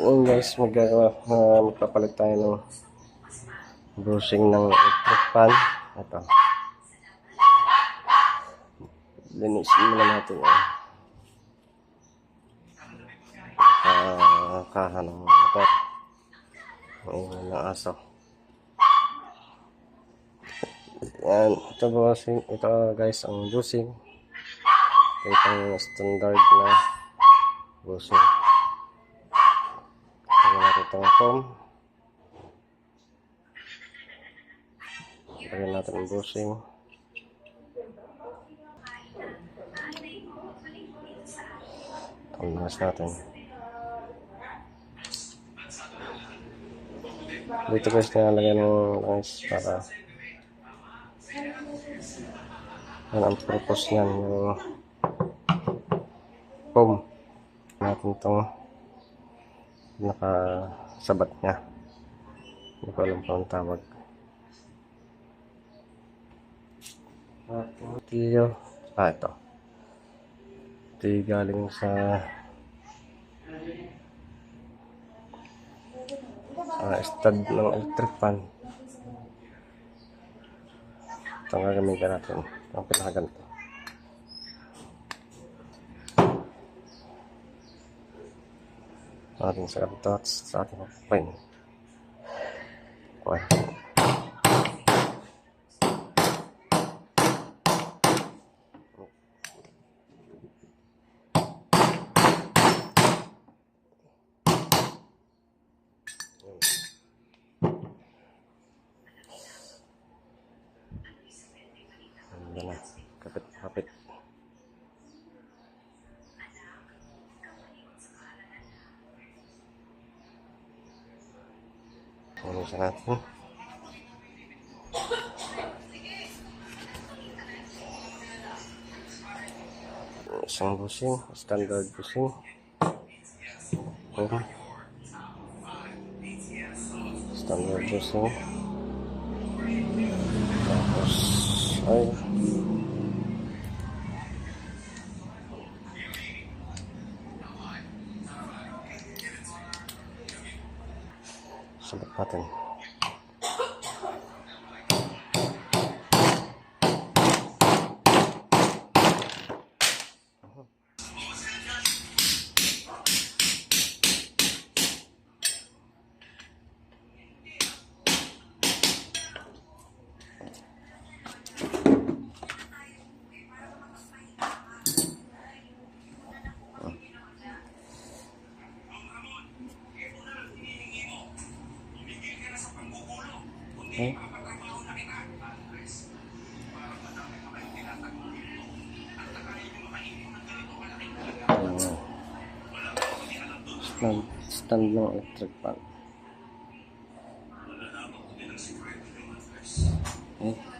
Yun guys, magpapalit tayo ng bushing ng electric fan. Ito. Linisin muna natin yung kaha ng motor. Ang ng aso. Yan. Ito guys, ang bushing. Ito yung standard na bushing. Lagyan natin itong foam. Lagyan natin ang bushing. Tumas natin. Dito guys, nilalagyan ng langis para yan ang purpose niyan, yung foam natin itong nakasabat niya. Hindi ko alam pa ang tawag. Ito. Ito yung galing sa stud ng electric fan. Ito ang gagamitin natin. Ang pinakaganito. Ating sa ganito at sa ating fan. Okay. Yan na, kapit. Ulisan natin. Isang bushing, standard bushing. Standard bushing. Tapos ay sabat natin. Okay. Stand ng electric fan. Okay.